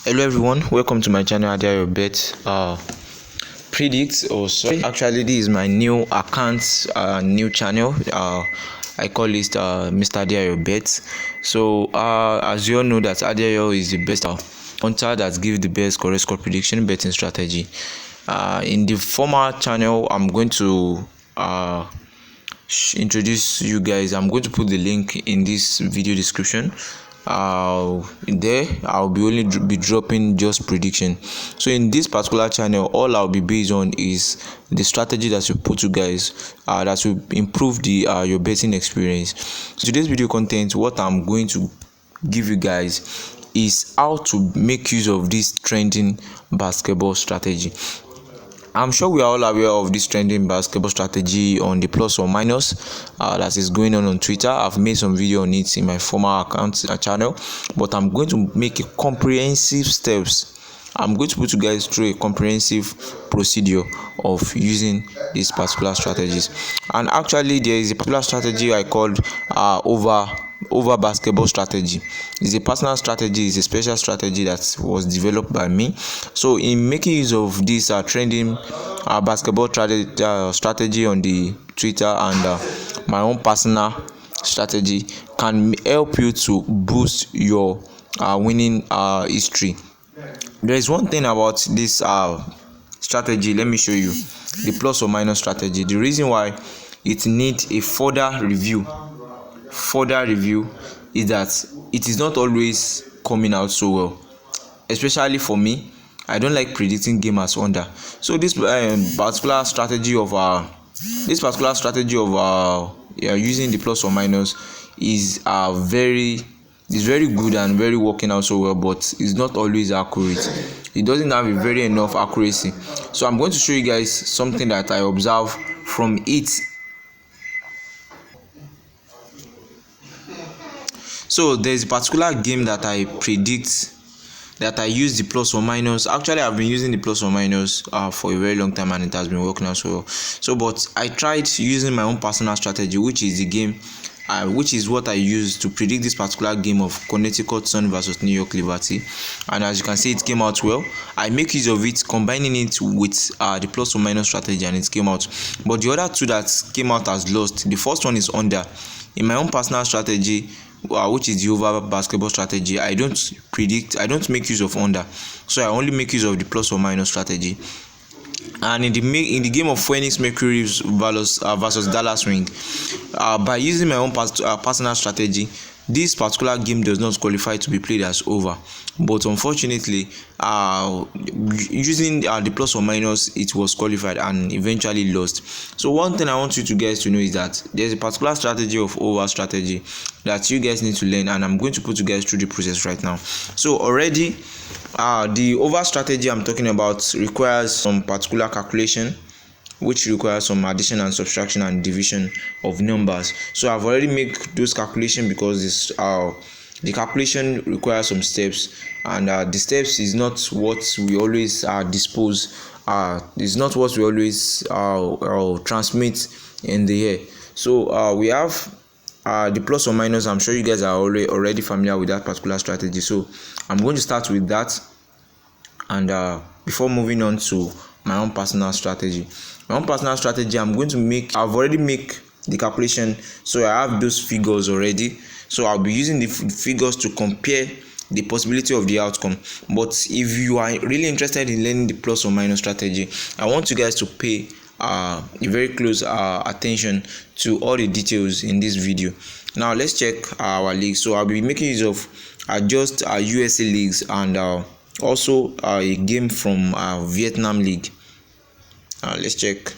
Hello everyone, welcome to my channel Adia Bet. Predict or sorry, actually this is my new account, new channel. I call it Mr. Adia Bet. So as you all know that Adia is the best hunter that gives the best correct score prediction betting strategy. In the former channel, I'm going to introduce you guys. I'm going to put the link in this video description. There I'll be only be dropping just prediction. So in this particular channel, all I'll be based on is the strategy that will put you guys that will improve the your betting experience. So today's video content, what I'm going to give you guys is how to make use of this trending basketball strategy. I'm sure we are all aware of this trending basketball strategy on the plus or minus that is going on Twitter. I've made some video on it in my former account channel, but I'm going to make a comprehensive steps. I'm going to put you guys through a comprehensive procedure of using these particular strategies. And actually, there is a particular strategy I called over basketball strategy. It's a personal strategy, it's a special strategy that was developed by me. So in making use of this trending basketball strategy on the Twitter and my own personal strategy can help you to boost your winning history. There is one thing about this strategy. Let me show you the plus or minus strategy. The reason why it needs a further review is that it is not always coming out so well, especially for me. I don't like predicting game as under. So this particular strategy of using the plus or minus is very good and very working out so well, but it's not always accurate. It doesn't have a very enough accuracy. So I'm going to show you guys something that I observe from it. So there's a particular game that I predict that I use the plus or minus. Actually, I've been using the plus or minus for a very long time, and it has been working out so well. So but I tried using my own personal strategy, which is the game which is what I used to predict this particular game of Connecticut Sun versus New York Liberty. And as you can see, it came out well. I make use of it, combining it with the plus or minus strategy, and it came out. But the other two that came out as lost, the first one is under. In my own personal strategy, which is the over basketball strategy, I don't make use of under, so I only make use of the plus or minus strategy. And in the game of Phoenix Mercury versus Dallas Wing, by using my own personal strategy, this particular game does not qualify to be played as over. But unfortunately, using the plus or minus, it was qualified and eventually lost. So one thing I want you guys to know is that there's a particular strategy of over strategy that you guys need to learn, and I'm going to put you guys through the process right now. So already, the over strategy I'm talking about requires some particular calculation, which requires some addition and subtraction and division of numbers. So I've already made those calculations because this the calculation requires some steps, and the steps is not what we always dispose. Is not what we always transmit in the air. So we have the plus or minus. I'm sure you guys are already familiar with that particular strategy. So I'm going to start with that, and before moving on to my own personal strategy. My own personal strategy, I've already made the calculation, so I have those figures already. So I'll be using the figures to compare the possibility of the outcome. But if you are really interested in learning the plus or minus strategy, I want you guys to pay a very close attention to all the details in this video. Now let's check our leagues. So I'll be making use of just USA leagues and also a game from Vietnam League. Let's check.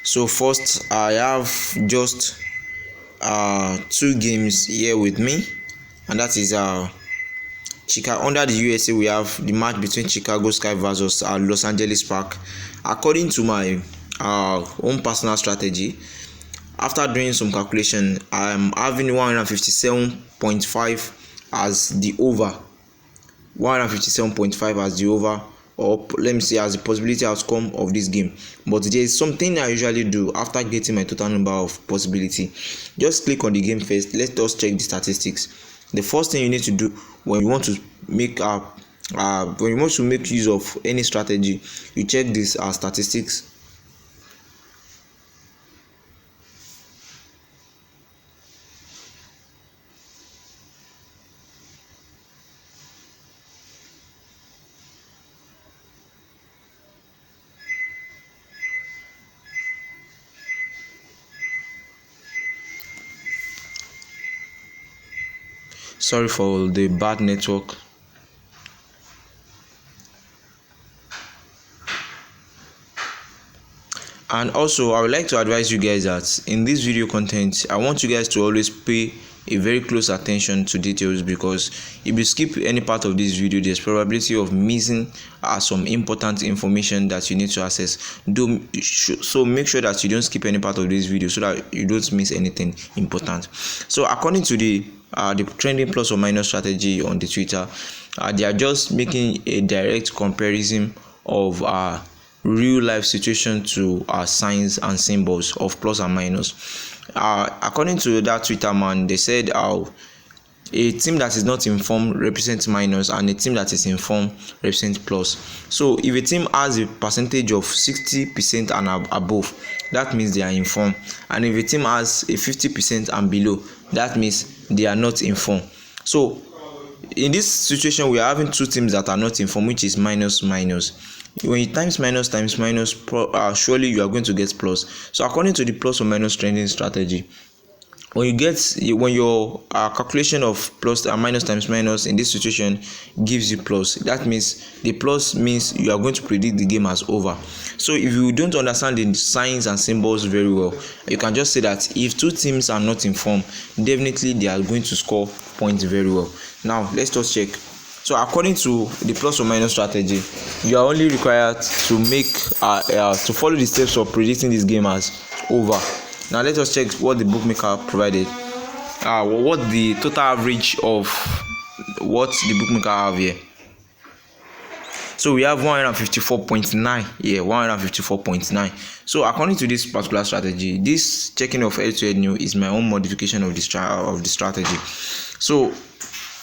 So first, I have just 2 games here with me, and that is Chicago. Under the USA, we have the match between Chicago Sky versus Los Angeles Park. According to my own personal strategy, after doing some calculation, I'm having 157.5 as the over. 157.5 as the over, or let me say as the possibility outcome of this game. But there is something I usually do after getting my total number of possibility. Just click on the game first. Let us check the statistics. the first thing you need to do when you want to make use of any strategy, you check this statistics. Sorry for the bad network. And also, I would like to advise you guys that in this video content, I want you guys to always pay a very close attention to details, because if you skip any part of this video, there's probability of missing some important information that you need to access. So make sure that you don't skip any part of this video so that you don't miss anything important. So according to the trending plus or minus strategy on the Twitter, they are just making a direct comparison of real life situation to signs and symbols of plus and minus. According to that Twitter man, they said a team that is not informed represents minus, and a team that is informed represents plus. So if a team has a percentage of 60% and above, that means they are informed, and if a team has a 50% and below, that means they are not informed. So in this situation, we are having two teams that are not informed, which is minus minus. When you times minus, surely you are going to get plus. So according to the plus or minus trending strategy, when your calculation of plus and minus times minus in this situation gives you plus, that means the plus means you are going to predict the game as over. So if you don't understand the signs and symbols very well, you can just say that if two teams are not informed, definitely they are going to score points very well. Now let's just check. So according to the plus or minus strategy, you are only required to to follow the steps of predicting this game as over. Now let us check what the bookmaker provided. What the total average of what the bookmaker have here. So we have 154.9 here, 154.9. So according to this particular strategy, this checking of head-to-head new is my own modification of the strategy. So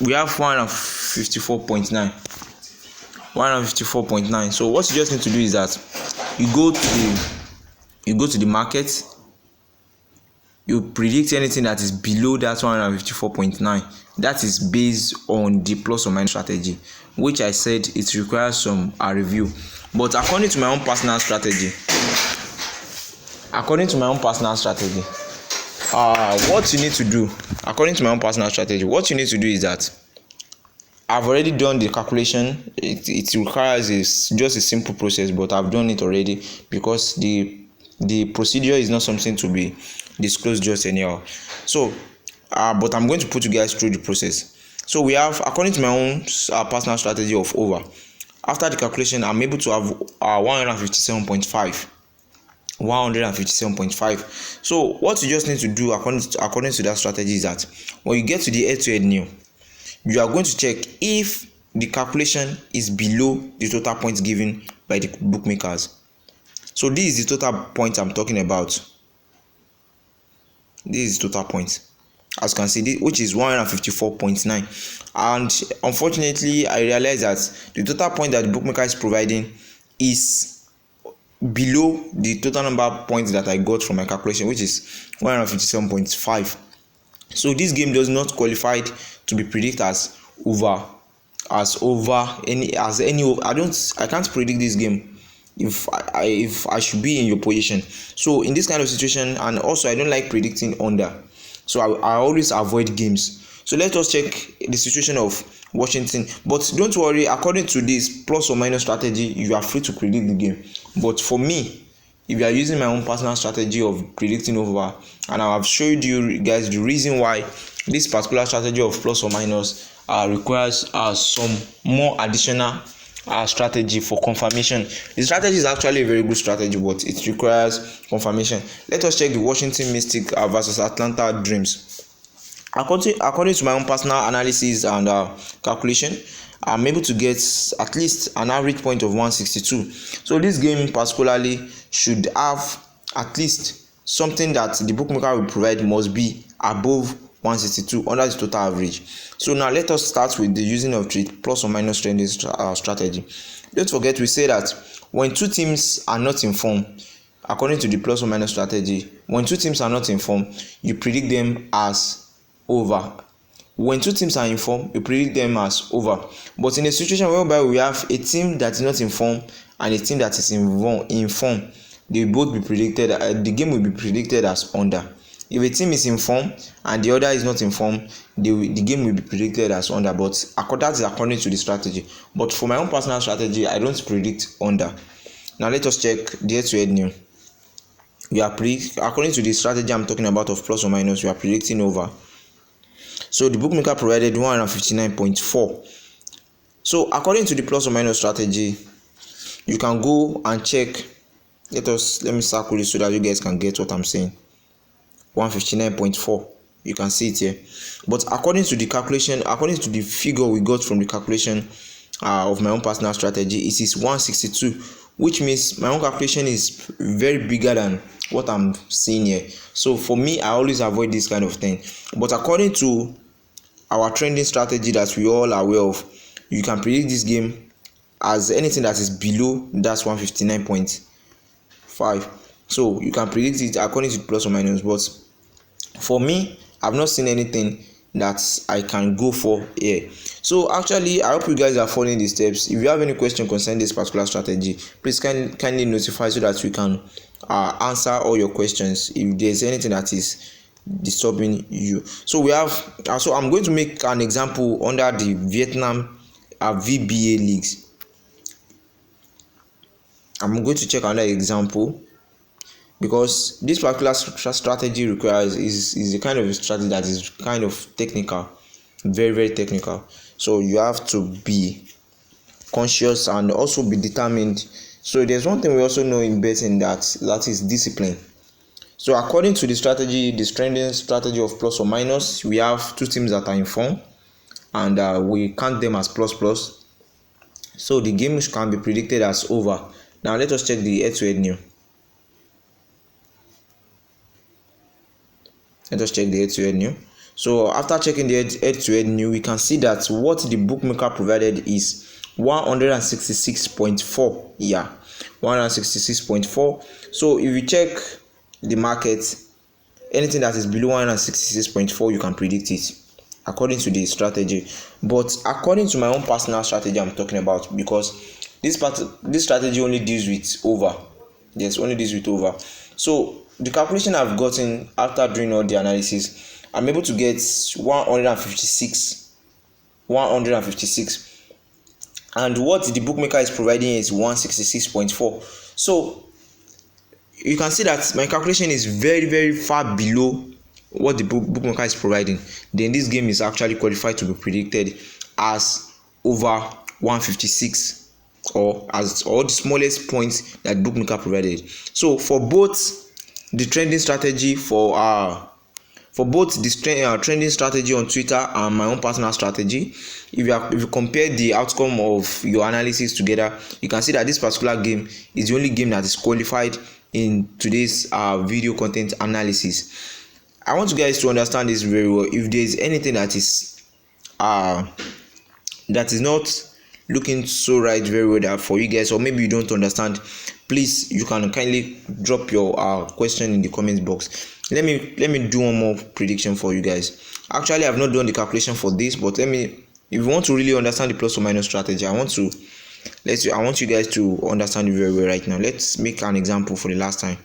we have 154.9. So what you just need to do is that you go to the market, you predict anything that is below that 154.9. That is based on the plus or minus strategy, which I said it requires some review. But according to my own personal strategy, what you need to do is that I've already done the calculation. It requires just a simple process, but I've done it already, because the procedure is not something to be disclosed just anyhow. So but I'm going to put you guys through the process. So we have, according to my own personal strategy of over, after the calculation I'm able to have 157.5. So what you just need to do according to that strategy is that when you get to the head-to-head new, you are going to check if the calculation is below the total points given by the bookmakers. So this is the total point I'm talking about. This is total points, as you can see, which is 154.9. and unfortunately I realized that the total point that the bookmaker is providing is below the total number of points that I got from my calculation, which is 157.5. So this game does not qualify to be predicted as over. I can't predict this game if I should be in your position. So in this kind of situation, and also I don't like predicting under, so I always avoid games. So let us check the situation of Washington. But don't worry, according to this plus or minus strategy, you are free to predict the game. But for me, if you are using my own personal strategy of predicting over, and I have showed you guys the reason why this particular strategy of plus or minus requires some more additional strategy for confirmation. The strategy is actually a very good strategy, but it requires confirmation. Let us check the Washington Mystics versus Atlanta Dreams. According to my own personal analysis and calculation, I'm able to get at least an average point of 162. So this game particularly should have at least something that the bookmaker will provide must be above 162 under the total average. So now let us start with the using of the plus or minus trending strategy. Don't forget, we say that when two teams are not in form, according to the plus or minus strategy, when two teams are not in form, you predict them as over. When two teams are in form, you predict them as over. But in a situation whereby we have a team that is not in form and a team that is in form, they will both be predicted. The game will be predicted as under. If a team is in form and the other is not in form, the game will be predicted as under. But that is according to the strategy. But for my own personal strategy, I don't predict under. Now let us check the head-to-head new. We are according to the strategy I'm talking about of plus or minus, we are predicting over. So the bookmaker provided 159.4. So according to the plus or minus strategy, you can go and check. Let me circle it so that you guys can get what I'm saying. 159.4. You can see it here. But according to the calculation, according to the figure we got from the calculation of my own personal strategy, it is 162, which means my own calculation is very bigger than what I'm seeing here. So for me, I always avoid this kind of thing. But according to our trending strategy that we all are aware of, you can predict this game as anything that is below that's 159.5. So you can predict it according to plus or minus. But for me, I've not seen anything that I can go for here. So actually, I hope you guys are following the steps. If you have any question concerning this particular strategy, please kindly notify so that we can answer all your questions if there's anything that is disturbing you. So we have so I'm going to make an example under the Vietnam VBA leagues. I'm going to check another example, because this particular strategy requires is a kind of a strategy that is kind of technical, very, very technical. So you have to be conscious and also be determined. So there's one thing we also know in betting, that is discipline. So according to the strategy, the trending strategy of plus or minus, we have two teams that are in form, and we count them as plus plus. So the game can be predicted as over. Now let us check the head-to-head new. Let us check the head-to-head new. So after checking the head-to-head new, we can see that what the bookmaker provided is 166.4. Yeah, 166.4. So if you check the market, anything that is below 166.4, you can predict it according to the strategy. But according to my own personal strategy I'm talking about, because this strategy only deals with over. Yes, only deals with over. So the calculation I've gotten after doing all the analysis, I'm able to get 156, and what the bookmaker is providing is 166.4. So you can see that my calculation is very, very far below what the bookmaker is providing. Then this game is actually qualified to be predicted as over 156, or the smallest point that bookmaker provided. So for both the trending strategy trending strategy on Twitter and my own personal strategy, if you compare the outcome of your analysis together, you can see that this particular game is the only game that is qualified in today's video content analysis. I want you guys to understand this very well. If there is anything that is not looking so right very well for you guys, or maybe you don't understand, please, you can kindly drop your question in the comment box. Let me do one more prediction for you guys. Actually, I've not done the calculation for this, but if you want to really understand the plus or minus strategy, I want you guys to understand it very well right now. Let's make an example for the last time.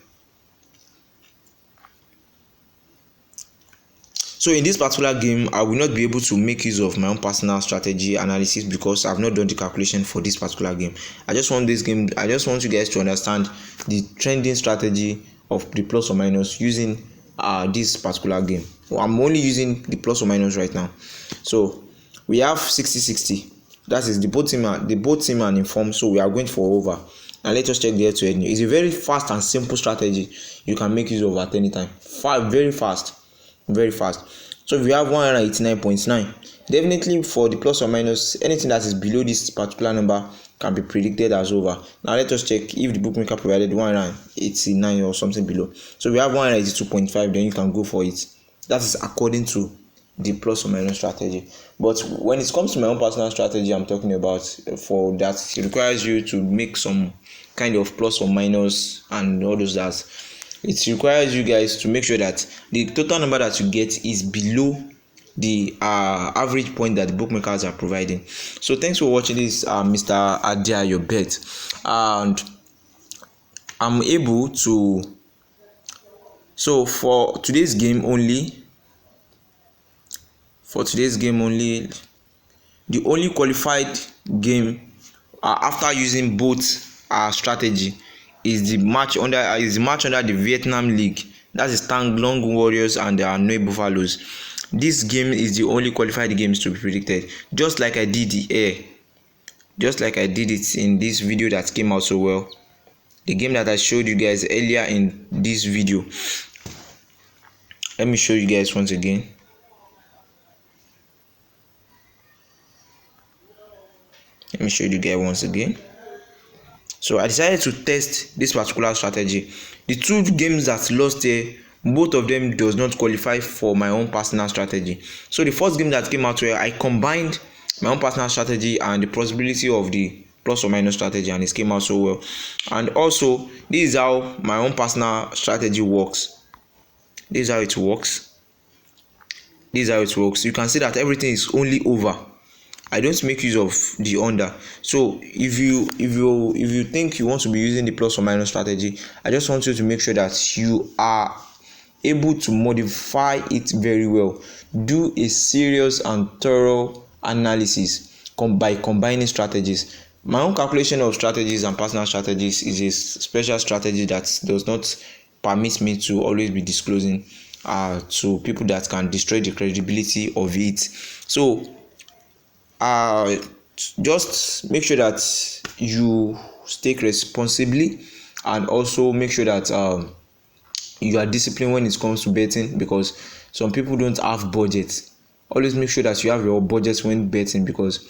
So in this particular game, I will not be able to make use of my own personal strategy analysis because I've not done the calculation for this particular game. I just want you guys to understand the trending strategy of the plus or minus using this particular game. I'm only using the plus or minus right now. So we have 60-60. That is the both team are in form, so we are going for over. Now let us check the head-to-head. It's a very fast and simple strategy you can make use of at any time. Very fast. So if you have 189.9, definitely for the plus or minus, anything that is below this particular number can be predicted as over. Now let us check if the bookmaker provided 189 or something below. So we have 182.5, then you can go for it. That is according to the plus or minus strategy. But when it comes to my own personal strategy, I'm talking about, for that, it requires you to make some kind of plus or minus and all those that. It requires you guys to make sure that the total number that you get is below the average point that the bookmakers are providing. So thanks for watching this, Mr. Adeayobet, and I'm able to. So for today's game only, the only qualified game after using both strategy is the match under the Vietnam League. That is Tang Long Warriors and the Hanoi Buffaloes. This game is the only qualified games to be predicted, just like I did it in this video that came out so well, the game that I showed you guys earlier in this video. Let me show you guys once again. So I decided to test this particular strategy. The two games that lost here, both of them does not qualify for my own personal strategy. So the first game that came out where I combined my own personal strategy and the possibility of the plus or minus strategy, and it came out so well. And also, this is how my own personal strategy works. This is how it works. You can see that everything is only over. I don't make use of the under. So if you think you want to be using the plus or minus strategy, I just want you to make sure that you are able to modify it very well. Do a serious and thorough analysis by combining strategies. My own calculation of strategies and personal strategies is a special strategy that does not permit me to always be disclosing to people that can destroy the credibility of it. So just make sure that you stake responsibly, and also make sure that you are disciplined when it comes to betting, because some people don't have budget. Always make sure that you have your budget when betting, because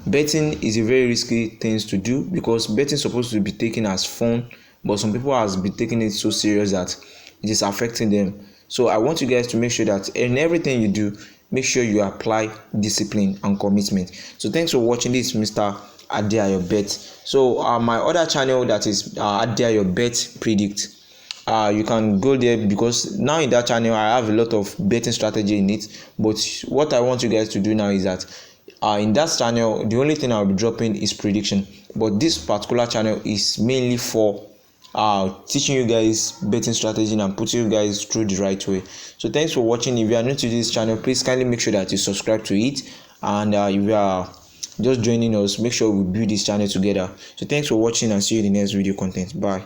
betting is a very risky thing to do, because betting is supposed to be taken as fun, but some people has been taking it so serious that it is affecting them. So I want you guys to make sure that in everything you do, make sure you apply discipline and commitment. So thanks for watching this, Mr. Adeayobet. So my other channel, that is Adeayobet Predict, you can go there, because now in that channel I have a lot of betting strategy in it. But what I want you guys to do now is that in that channel, the only thing I'll be dropping is prediction, but this particular channel is mainly for teaching you guys betting strategy and putting you guys through the right way. So thanks for watching. If you are new to this channel, please kindly make sure that you subscribe to it, and if you are just joining us, make sure we build this channel together. So thanks for watching, and see you in the next video content. Bye.